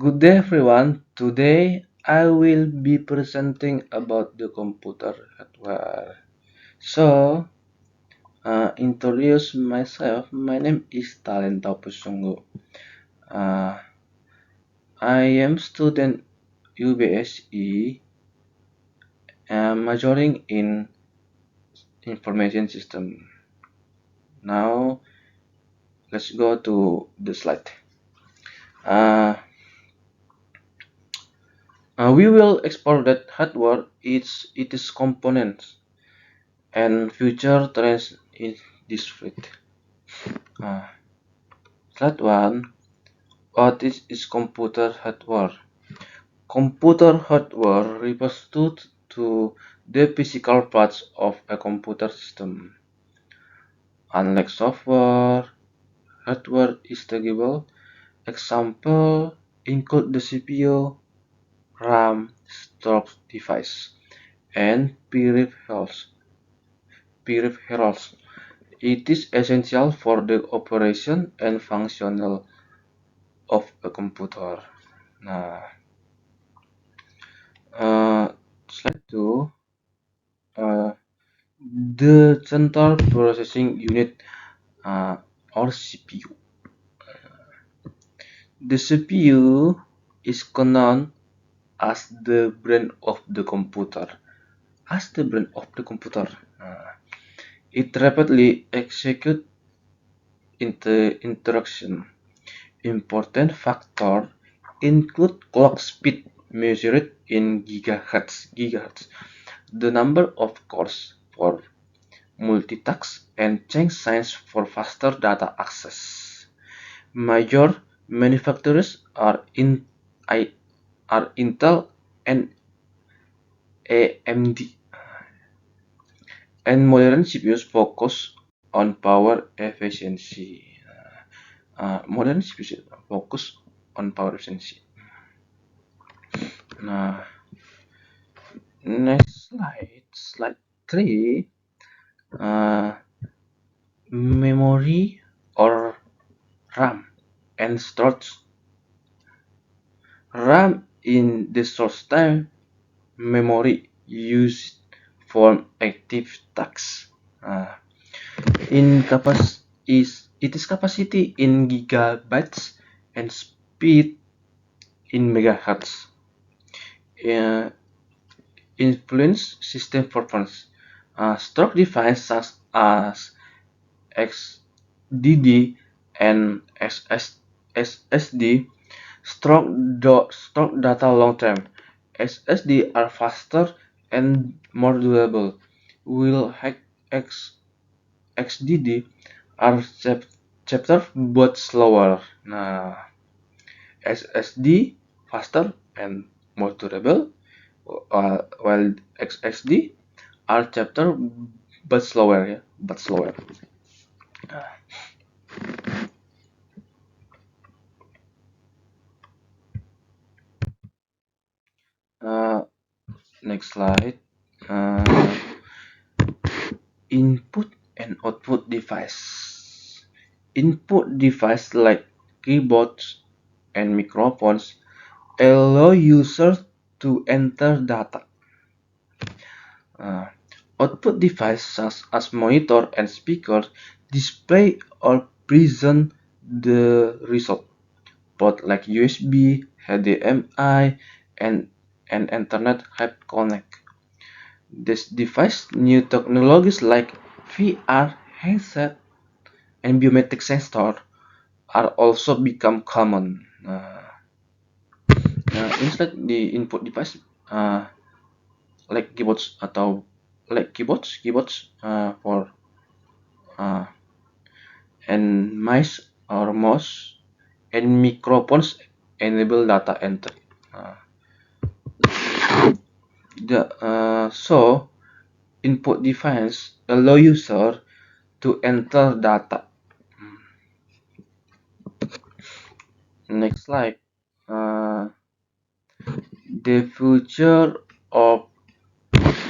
Good day everyone. Today I will be presenting about the computer hardware. So, introduce myself. My name is Talenta Pusunggu. Uh, I am student UBSE, majoring in information system. Now, let's go to the slide. Uh, we will explore that hardware, its components, and future trends in this field. Uh, Slide 1. What is computer hardware? Computer hardware refers to the physical parts of a computer system. Unlike software, hardware is tangible. Example include the CPU, RAM, storage device, and peripherals. It is essential for the operation and functional of a computer. Nah, slide 2. Uh, the Central Processing Unit, or CPU. The CPU is known as the brain of the computer. As the brain of the computer, it rapidly executes interaction. Important factors include clock speed measured in gigahertz, the number of cores for multitask, and change signs for faster data access. Major manufacturers are Intel and AMD, and modern CPUs focus on power efficiency. Modern CPUs focus on power efficiency. Nah, next slide 3. Uh, Memory or RAM and storage. RAM in the source time memory used for active tasks. Uh, it is capacity in gigabytes and speed in megahertz. Uh, Influence system performance. Stock devices such as XDD and SSD store data long term. SSD are faster and more durable, while XDD are chapter but slower. Nah, SSD faster and more durable, while XSD are chapter but slower. Yeah, but slower. Uh, Next slide. Uh, Input and output device. Input device like keyboards and microphones allow users to enter data. Uh, Output devices such as monitor and speaker display or present the result. Ports like USB, HDMI, and Ethernet have connect. This device new technologies like VR headset and biometric sensor are also become common. Instead the input device, uh, like keyboards for uh, and mice or mouse and microphones enable data entry. Uh, so input device allow user to enter data. Next slide. Uh, the future of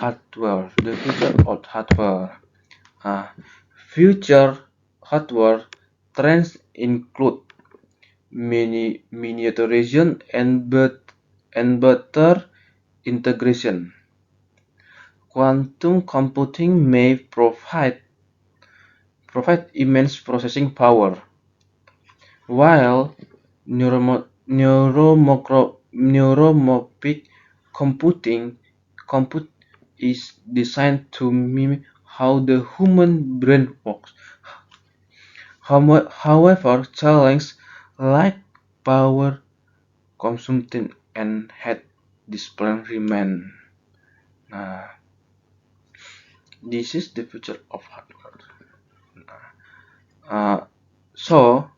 hardware. The future of hardware. Uh, Future hardware trends include miniaturization, and better integration. Quantum computing may provide immense processing power, while neuromorphic compute is designed to mimic how the human brain works. However, challenges like power consumption and head discipline remain. Nah, this is the future of hardware. Uh, so,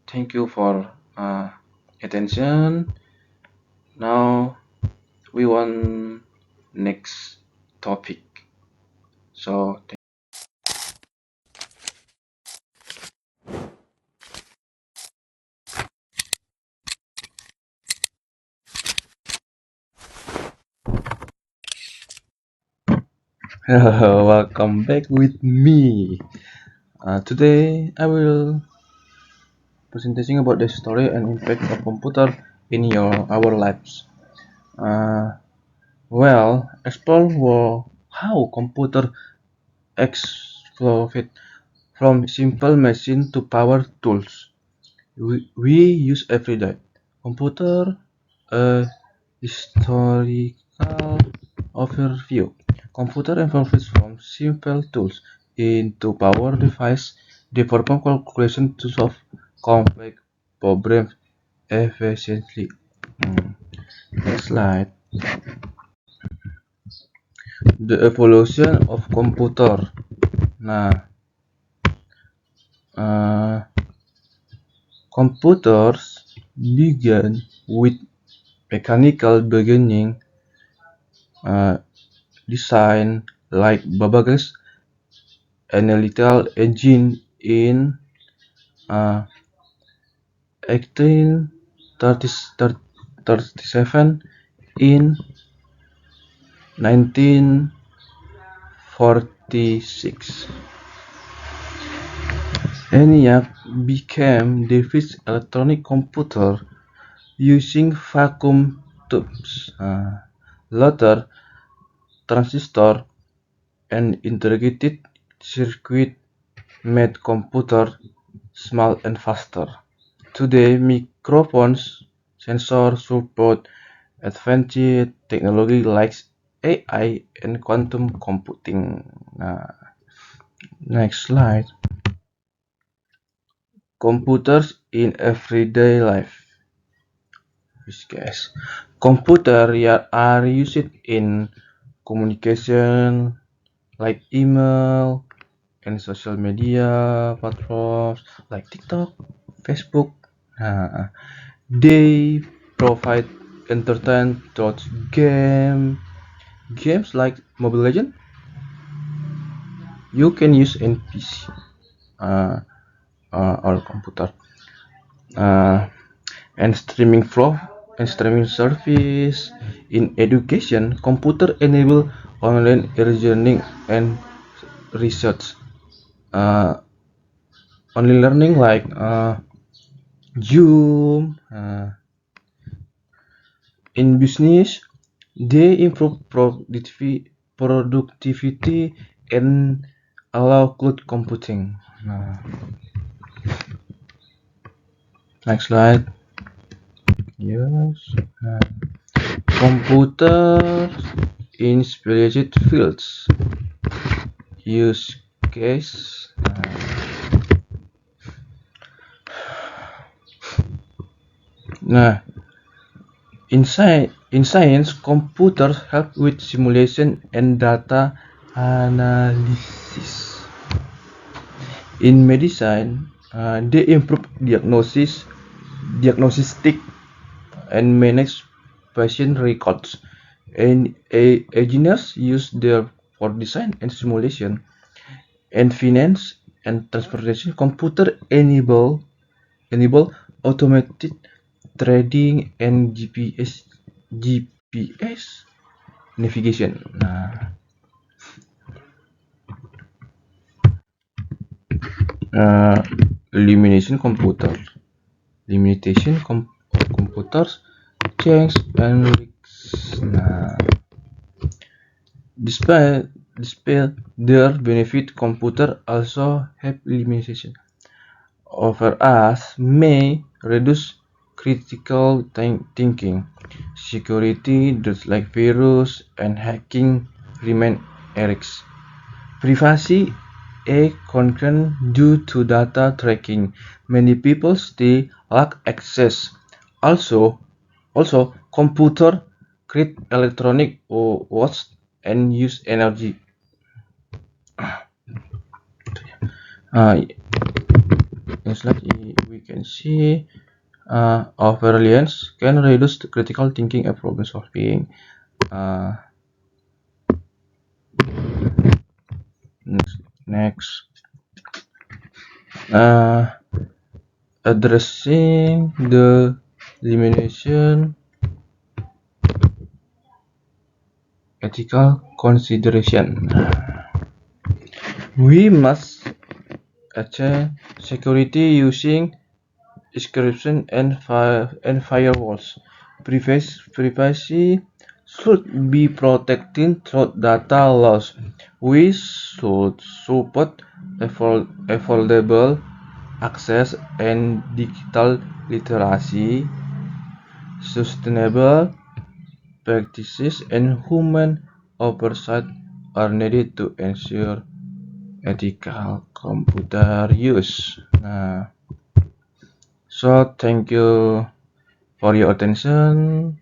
thank you for attention. Now we want next topic. So, hello, welcome back with me. Today I will presenting about the story and impact of computer in our lives. Uh, explore how computer explode from simple machine to power tools we use every day. Computer, a historical overview. Computer evolves from simple tools into power device. They perform calculation to solve complex problems efficiently. Next slide. The evolution of computer. Nah, uh, computers began with mechanical beginning design like Babbage analytical engine in uh, 1837. In 1946, ENIAC became the first electronic computer using vacuum tubes. Later, transistor and integrated circuit made computer small and faster. Today, microphones, sensors support advanced technology like AI and quantum computing. Next slide. Computers in everyday life. Guys, computers are used in communication like email and social media platforms like TikTok, Facebook. They provide entertainment through games like Mobile Legends. You can use in PC or computer, uh, and streaming service. In education, computer enable online learning and research. Uh, Online learning like Zoom. In business, they improve productivity and allow cloud computing. Next slide. Yes. Computers in specialized fields. Use case. Nah, in science, computers help with simulation and data analysis. In medicine, they improve diagnostic, and manage patient records. And engineers use them for design and simulation. And finance and transportation, computer enable automated trading and GPS navigation. Uh, limitation of computers, change and risks. Nah, despite their benefit, computer also have limitation. Over us may reduce critical thinking. Security, just like virus and hacking, remain risks. Privacy, a concern due to data tracking. Many people still lack access. Also, computer create electronic waste and use energy. Just like we can see, overreliance can reduce the critical thinking and problem solving. Uh, next, addressing the limitation, ethical consideration. We must achieve security using encryption and firewalls. Privacy should be protected through data laws. We should support affordable access and digital literacy, sustainable practices, and human oversight are needed to ensure ethical computer use. So thank you for your attention.